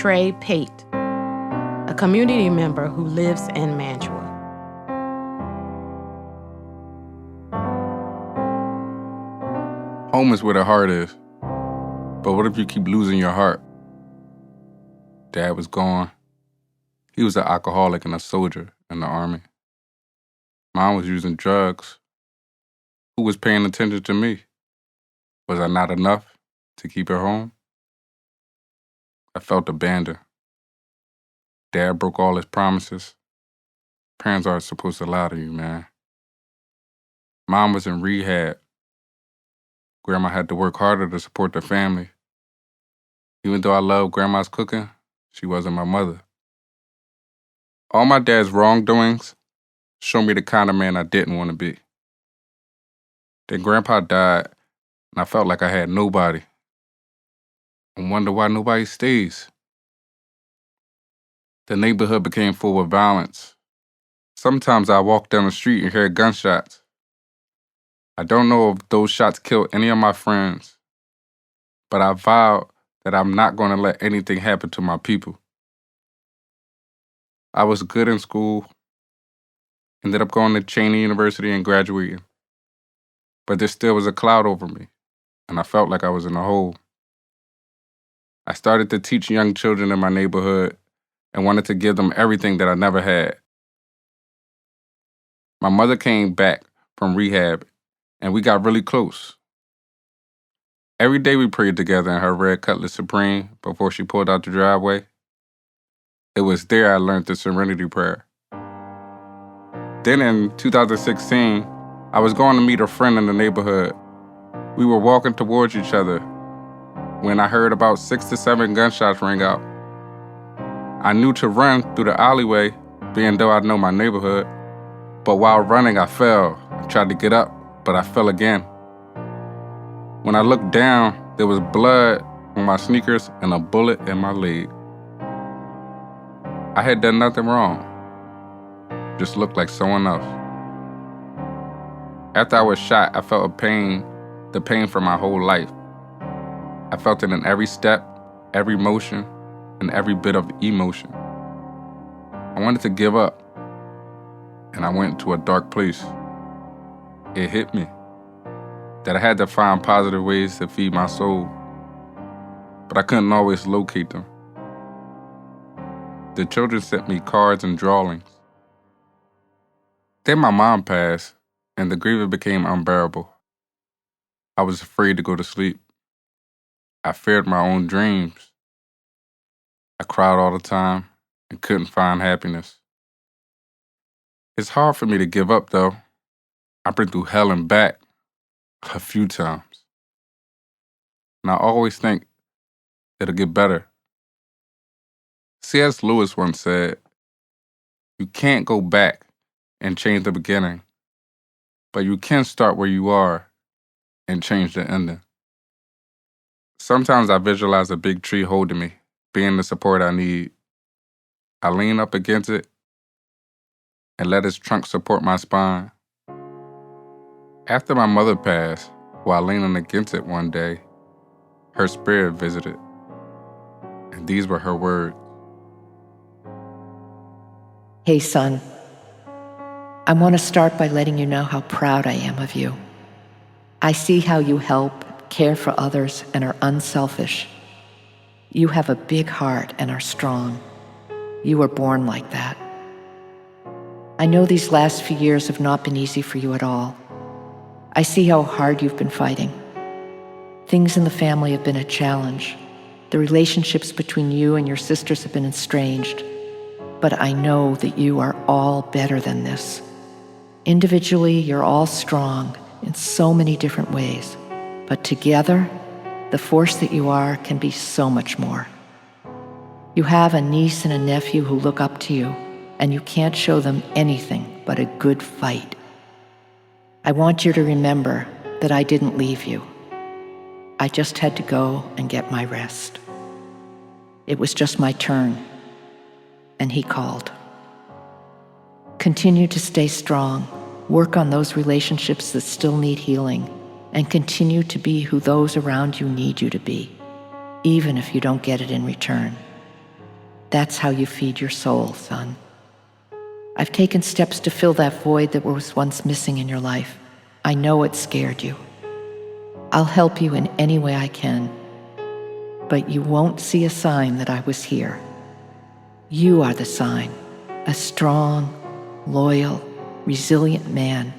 Trae Pate, a community member who lives in Mantua. Home is where the heart is. But what if you keep losing your heart? Dad was gone. He was an alcoholic and a soldier in the army. Mom was using drugs. Who was paying attention to me? Was I not enough to keep her home? I felt abandoned. Dad broke all his promises. Parents aren't supposed to lie to you, man. Mom was in rehab. Grandma had to work harder to support the family. Even though I loved Grandma's cooking, she wasn't my mother. All my dad's wrongdoings showed me the kind of man I didn't want to be. Then Grandpa died, and I felt like I had nobody. I wonder why nobody stays. The neighborhood became full of violence. Sometimes I walked down the street and heard gunshots. I don't know if those shots killed any of my friends, but I vowed that I'm not going to let anything happen to my people. I was good in school, ended up going to Cheney University and graduating. But there still was a cloud over me, and I felt like I was in a hole. I started to teach young children in my neighborhood and wanted to give them everything that I never had. My mother came back from rehab, and we got really close. Every day we prayed together in her red Cutlass Supreme before she pulled out the driveway. It was there I learned the Serenity Prayer. Then in 2016, I was going to meet a friend in the neighborhood. We were walking towards each other when I heard about 6 to 7 gunshots ring out. I knew to run through the alleyway, being though I know my neighborhood. But while running, I fell. I tried to get up, but I fell again. When I looked down, there was blood on my sneakers and a bullet in my leg. I had done nothing wrong. Just looked like someone else. After I was shot, I felt the pain for my whole life. I felt it in every step, every motion, and every bit of emotion. I wanted to give up, and I went to a dark place. It hit me that I had to find positive ways to feed my soul, but I couldn't always locate them. The children sent me cards and drawings. Then my mom passed, and the grief became unbearable. I was afraid to go to sleep. I feared my own dreams. I cried all the time and couldn't find happiness. It's hard for me to give up, though. I've been through hell and back a few times. And I always think it'll get better. C.S. Lewis once said, "You can't go back and change the beginning, but you can start where you are and change the ending." Sometimes I visualize a big tree holding me, being the support I need. I lean up against it and let its trunk support my spine. After my mother passed, while leaning against it one day, her spirit visited, and these were her words. Hey, son. I want to start by letting you know how proud I am of you. I see how you help, care for others, and are unselfish. You have a big heart and are strong. You were born like that. I know these last few years have not been easy for you at all. I see how hard you've been fighting. Things in the family have been a challenge. The relationships between you and your sisters have been estranged. But I know that you are all better than this. Individually, you're all strong in so many different ways. But together, the force that you are can be so much more. You have a niece and a nephew who look up to you, and you can't show them anything but a good fight. I want you to remember that I didn't leave you. I just had to go and get my rest. It was just my turn, and he called. Continue to stay strong, work on those relationships that still need healing, and continue to be who those around you need you to be, even if you don't get it in return. That's how you feed your soul, son. I've taken steps to fill that void that was once missing in your life. I know it scared you. I'll help you in any way I can, but you won't see a sign that I was here. You are the sign, a strong, loyal, resilient man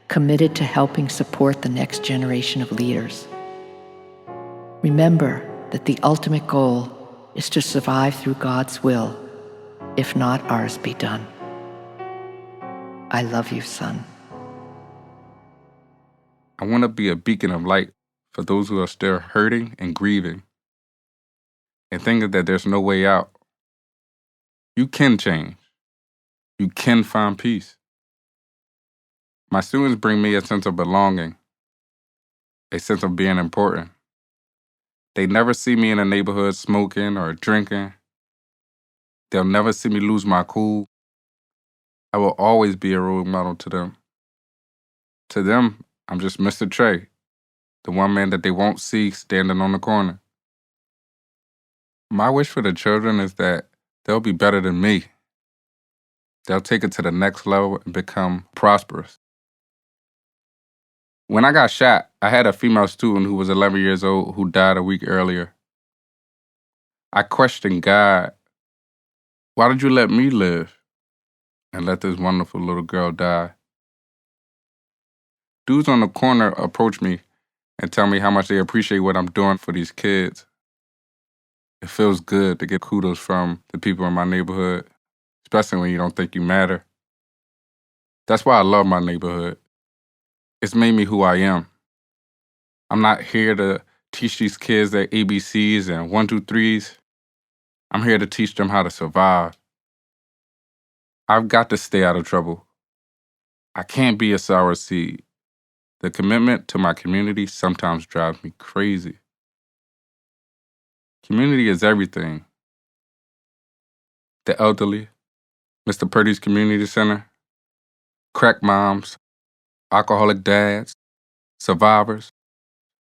committed to helping support the next generation of leaders. Remember that the ultimate goal is to survive through God's will, if not ours be done. I love you, son. I want to be a beacon of light for those who are still hurting and grieving and thinking that there's no way out. You can change. You can find peace. My students bring me a sense of belonging, a sense of being important. They never see me in a neighborhood smoking or drinking. They'll never see me lose my cool. I will always be a role model to them. To them, I'm just Mr. Trae, the one man that they won't see standing on the corner. My wish for the children is that they'll be better than me. They'll take it to the next level and become prosperous. When I got shot, I had a female student who was 11 years old who died a week earlier. I questioned God, why did you let me live and let this wonderful little girl die? Dudes on the corner approach me and tell me how much they appreciate what I'm doing for these kids. It feels good to get kudos from the people in my neighborhood, especially when you don't think you matter. That's why I love my neighborhood. It's made me who I am. I'm not here to teach these kids their ABCs and 1, 2, 3s. I'm here to teach them how to survive. I've got to stay out of trouble. I can't be a sour seed. The commitment to my community sometimes drives me crazy. Community is everything. The elderly, Mr. Purdy's Community Center, crack moms, alcoholic dads, survivors,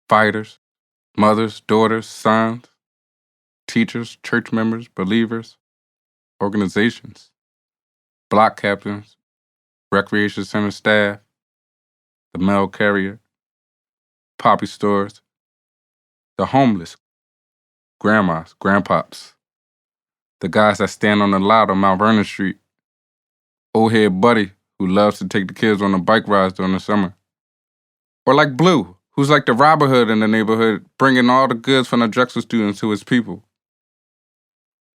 fighters, mothers, daughters, sons, teachers, church members, believers, organizations, block captains, recreation center staff, the mail carrier, poppy stores, the homeless, grandmas, grandpops, the guys that stand on the lot on Mount Vernon Street, old head Buddy who loves to take the kids on the bike rides during the summer, or like Blue, who's like the Robin Hood in the neighborhood, bringing all the goods from the Drexel students to his people.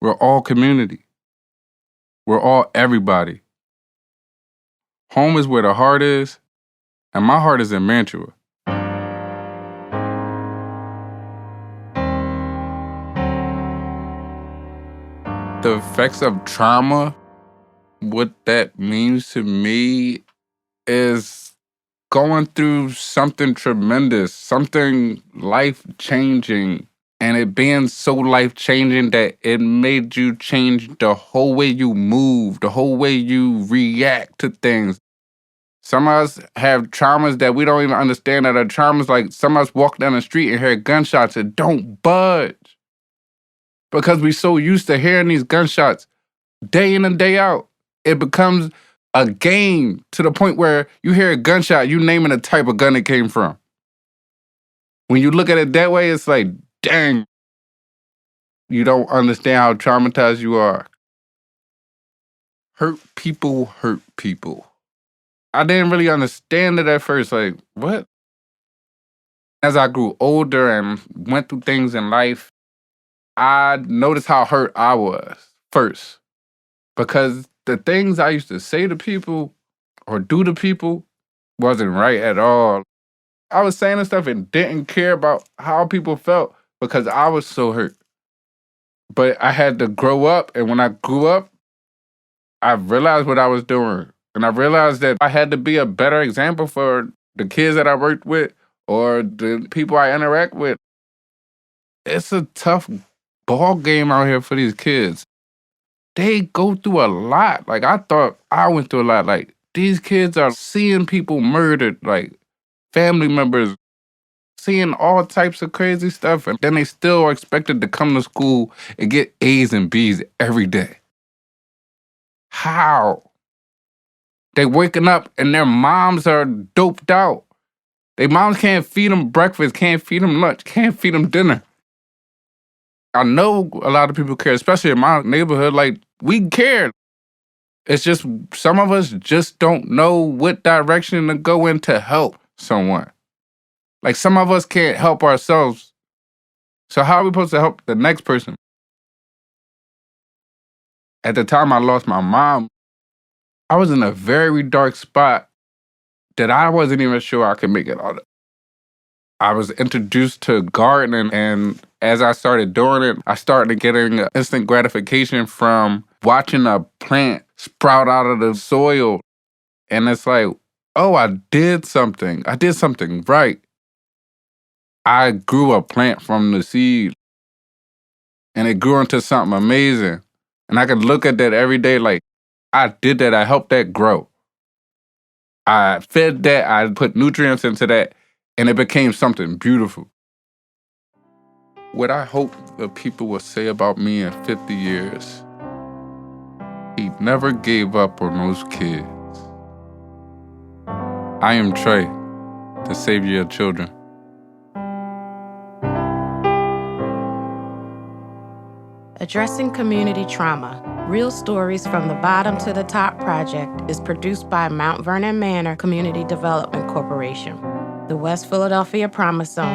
We're all community. We're all everybody. Home is where the heart is, and my heart is in Mantua. The effects of trauma, what that means to me is going through something tremendous, something life-changing, and it being so life-changing that it made you change the whole way you move, the whole way you react to things. Some of us have traumas that we don't even understand that are traumas. Like some of us walk down the street and hear gunshots and don't budge because we're so used to hearing these gunshots day in and day out. It becomes a game to the point where you hear a gunshot, you naming the type of gun it came from. When you look at it that way, it's like, dang, you don't understand how traumatized you are. Hurt people hurt people. I didn't really understand it at first, like, what? As I grew older and went through things in life, I noticed how hurt I was first. Because the things I used to say to people or do to people wasn't right at all. I was saying stuff and didn't care about how people felt because I was so hurt. But I had to grow up, and when I grew up, I realized what I was doing. And I realized that I had to be a better example for the kids that I worked with or the people I interact with. It's a tough ball game out here for these kids. They go through a lot. Like, I thought I went through a lot. Like, these kids are seeing people murdered, like family members, seeing all types of crazy stuff, and then they still are expected to come to school and get A's and B's every day. How? They waking up and their moms are doped out. Their moms can't feed them breakfast, can't feed them lunch, can't feed them dinner. I know a lot of people care, especially in my neighborhood. Like, we care. It's just some of us just don't know what direction to go in to help someone. Like, some of us can't help ourselves. So how are we supposed to help the next person? At the time I lost my mom, I was in a very dark spot that I wasn't even sure I could make it out of. I was introduced to gardening, and as I started doing it, I started getting instant gratification from watching a plant sprout out of the soil. And it's like, oh, I did something. I did something right. I grew a plant from the seed, and it grew into something amazing. And I could look at that every day like, I did that. I helped that grow. I fed that. I put nutrients into that, and it became something beautiful. What I hope the people will say about me in 50 years, he never gave up on those kids. I am Trae, the savior of children. Addressing Community Trauma, Real Stories from the Bottom to the Top project is produced by Mount Vernon Manor Community Development Corporation, the West Philadelphia Promise Zone,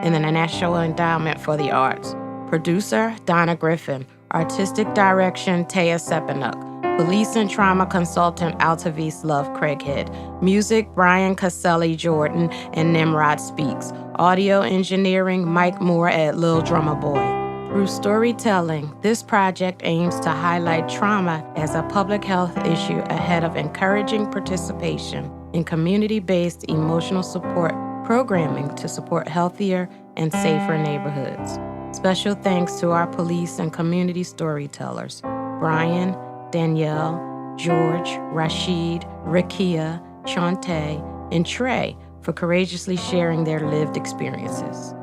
and the National Endowment for the Arts. Producer, Donna Griffin. Artistic direction, Taya Sepenuk. Police and trauma consultant, Altavis Love Craighead. Music, Brian Caselli Jordan and Nimrod Speaks. Audio engineering, Mike Moore at Lil Drummer Boy. Through storytelling, this project aims to highlight trauma as a public health issue ahead of encouraging participation in community-based emotional support programming to support healthier and safer neighborhoods. Special thanks to our police and community storytellers, Brian, Danielle, George, Rashid, Rakia, Shantae, and Trae for courageously sharing their lived experiences.